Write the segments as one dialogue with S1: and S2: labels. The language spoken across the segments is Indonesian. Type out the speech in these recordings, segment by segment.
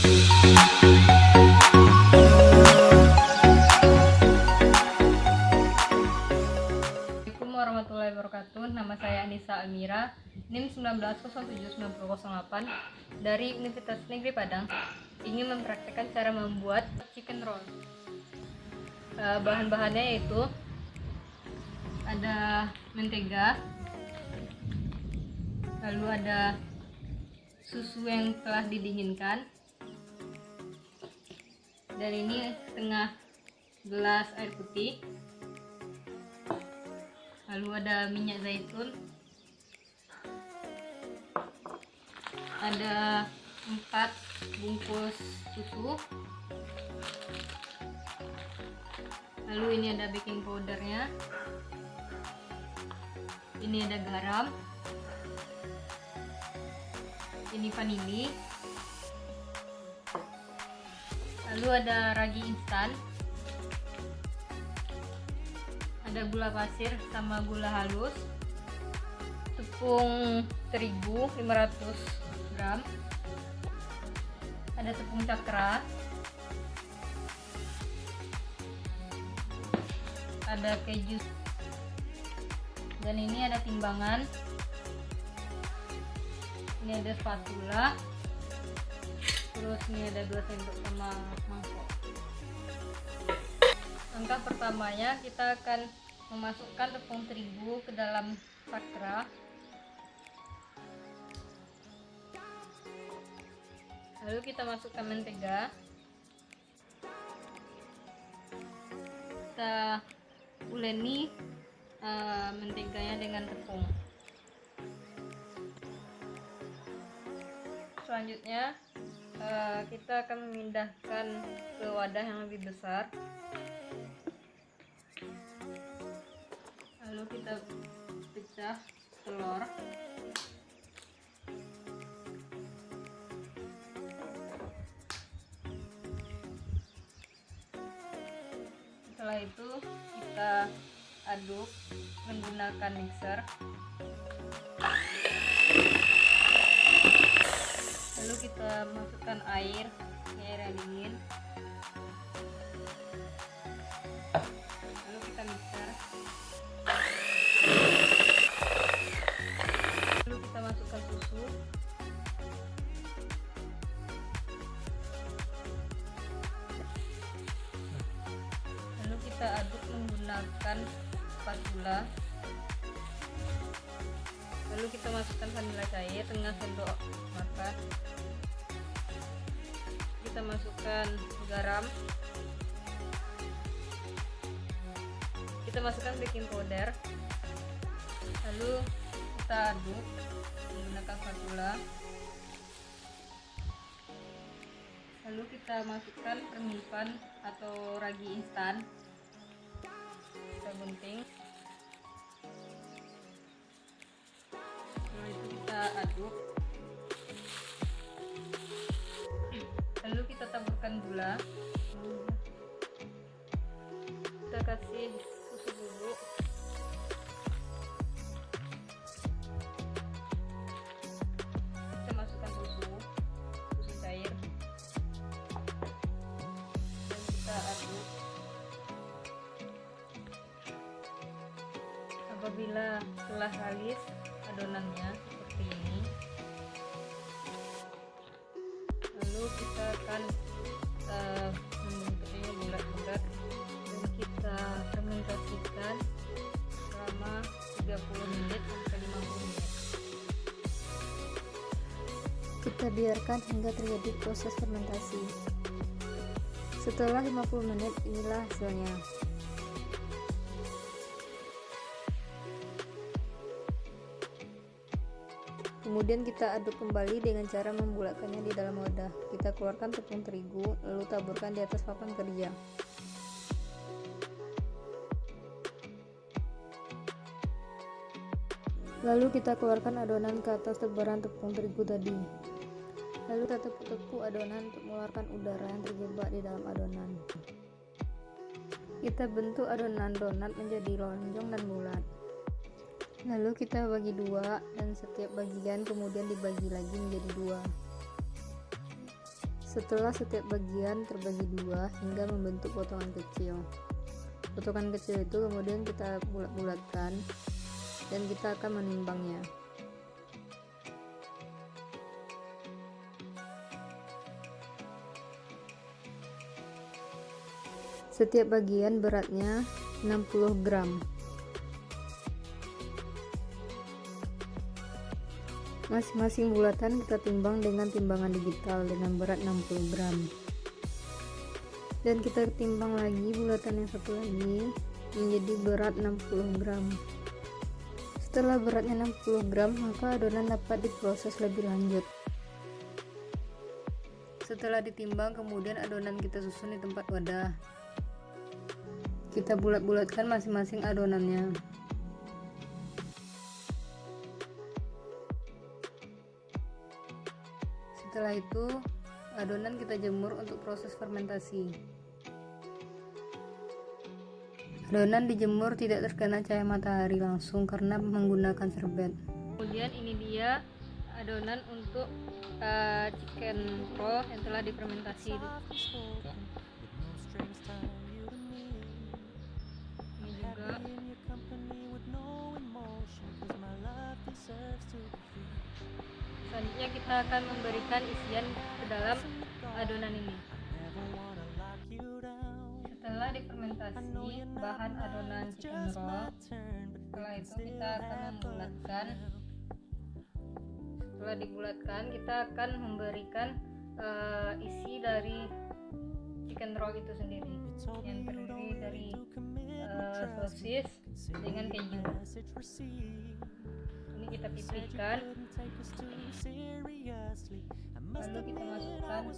S1: Assalamualaikum warahmatullahi wabarakatuh. Nama saya Anissa Almira, NIM 19079008 dari Universitas Negeri Padang. Ingin mempraktikkan cara membuat chicken roll. Bahan-bahannya yaitu ada mentega, lalu ada susu yang telah didinginkan, dan ini setengah gelas air putih, lalu ada minyak zaitun, ada 4 bungkus susu, lalu ini ada baking powdernya, ini ada garam, ini vanili, lalu ada ragi instan, ada gula pasir sama gula halus, tepung terigu 500 gram, ada tepung cakra, ada keju, dan ini ada timbangan, ini ada spatula, terus ini ada 2 sendok sama mangkok. Langkah pertamanya kita akan memasukkan tepung terigu ke dalam cakra, lalu kita masukkan mentega, kita uleni menteganya dengan tepung. Selanjutnya kita akan memindahkan ke wadah yang lebih besar, lalu kita pecah telur, setelah itu kita aduk menggunakan mixer, lalu kita masukkan air yang dingin, lalu kita mixer, lalu kita masukkan susu, lalu kita aduk menggunakan spatula, lalu kita masukkan vanila cair setengah sendok makan, kita masukkan garam, kita masukkan baking powder, lalu kita aduk menggunakan spatula, lalu kita masukkan permifan atau ragi instan, kita gunting, lalu kita aduk, lalu kita taburkan gula, kita kasih susu bubuk, kita masukkan susu cair, dan kita aduk. Apabila telah halus adonannya seperti ini, lalu kita akan membentuknya bulat-bulat dan kita fermentasikan selama 30 menit sampai 50 menit.
S2: Kita biarkan hingga terjadi proses fermentasi. Setelah 50 menit, inilah hasilnya. Kemudian kita aduk kembali dengan cara membulatkannya di dalam wadah. Kita keluarkan tepung terigu, lalu taburkan di atas papan kerja. Lalu kita keluarkan adonan ke atas tebaran tepung terigu tadi. Lalu kita tepuk-tepuk adonan untuk mengeluarkan udara yang terjebak di dalam adonan. Kita bentuk adonan donat menjadi lonjong dan bulat. Lalu kita bagi dua, dan setiap bagian kemudian dibagi lagi menjadi dua. Setelah setiap bagian terbagi dua hingga membentuk potongan kecil. Potongan kecil itu kemudian kita bulat-bulatkan dan kita akan menimbangnya. Setiap bagian beratnya 60 gram. Masing-masing bulatan kita timbang dengan timbangan digital dengan berat 60 gram. Dan kita timbang lagi bulatan yang satu lagi menjadi berat 60 gram. Setelah beratnya 60 gram, maka adonan dapat diproses lebih lanjut. Setelah ditimbang, kemudian adonan kita susun di tempat wadah. Kita bulat-bulatkan masing-masing adonannya. Setelah itu, adonan kita jemur untuk proses fermentasi. Adonan dijemur tidak terkena cahaya matahari langsung karena menggunakan serbet.
S1: Kemudian ini dia adonan untuk chicken roll yang telah difermentasi. Ini juga. Selanjutnya kita akan memberikan isian ke dalam adonan ini. Setelah difermentasi bahan adonan chicken roll, setelah itu kita akan membulatkan. Setelah dibulatkan, kita akan memberikan isi dari chicken roll itu sendiri, yang terdiri dari sosis dengan keju. Ini kita pipihkan, lalu kita masukkan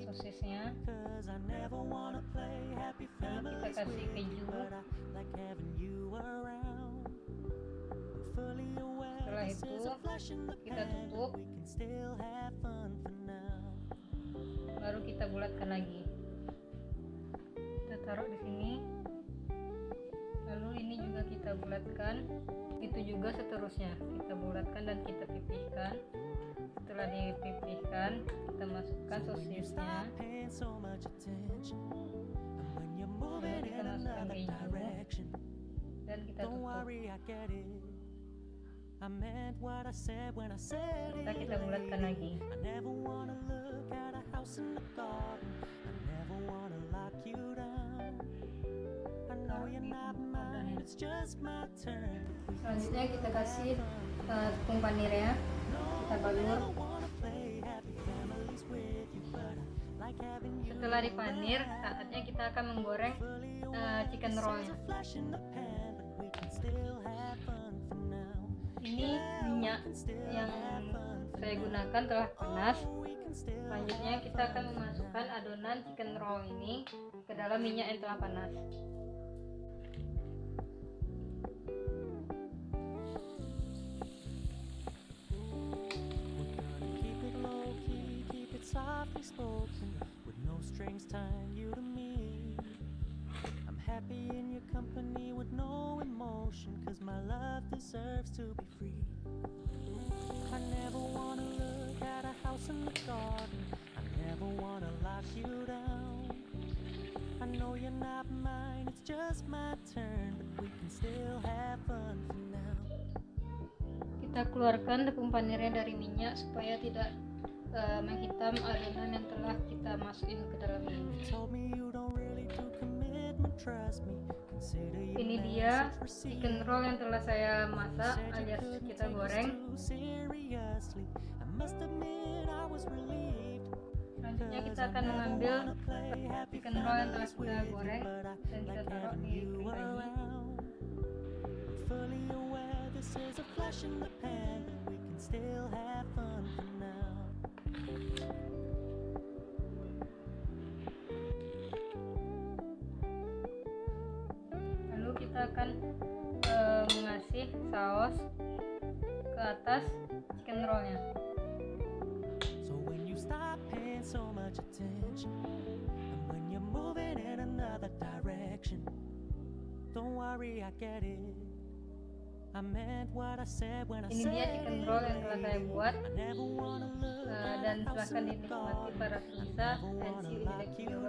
S1: sosisnya, lalu kita kasih keju. Setelah itu kita tutup, baru kita bulatkan lagi. Kita taruh di sini, lalu ini juga kita bulatkan, itu juga seterusnya kita bulatkan dan kita pipihkan. Setelah dipipihkan, kita masukkan sosisnya, lalu kita masukkan keju dan kita tutup. Kita bulatkan lagi. Selanjutnya kita kasih tepung panirnya, kita balur. Setelah dipanir, saatnya kita akan menggoreng chicken rollnya. Ini minyak yang saya gunakan telah panas. Selanjutnya kita akan memasukkan adonan chicken roll ini ke dalam minyak yang telah panas.
S3: Happy in your company with no emotion, 'cause my love deserves to be free. I never wanna look at a house in the garden, I never wanna lock you down. I know you're not mine, it's just my turn, but we can still have fun for now.
S1: Kita keluarkan tepung panirnya dari minyak supaya tidak menghitam adonan yang telah kita masukin ke dalam ini. Ini dia chicken roll yang telah saya masak alias kita goreng. Selanjutnya kita akan mengambil chicken roll yang telah kita goreng dan kita taruh di piring ini. Lalu kita akan mengasih saus ke atas chicken rollnya.
S3: So when you stop paying so much attention, and when you're moving in another direction, don't worry, I get it. I meant what I said when I
S1: Ini dia
S3: said
S1: chicken
S3: it.
S1: roll yang telah saya buat.
S3: I never wanna look
S1: Dan
S3: at a house
S1: silahkan
S3: in the
S1: dinikmati
S3: garden.
S1: para pemirsa, dan see you in the next video.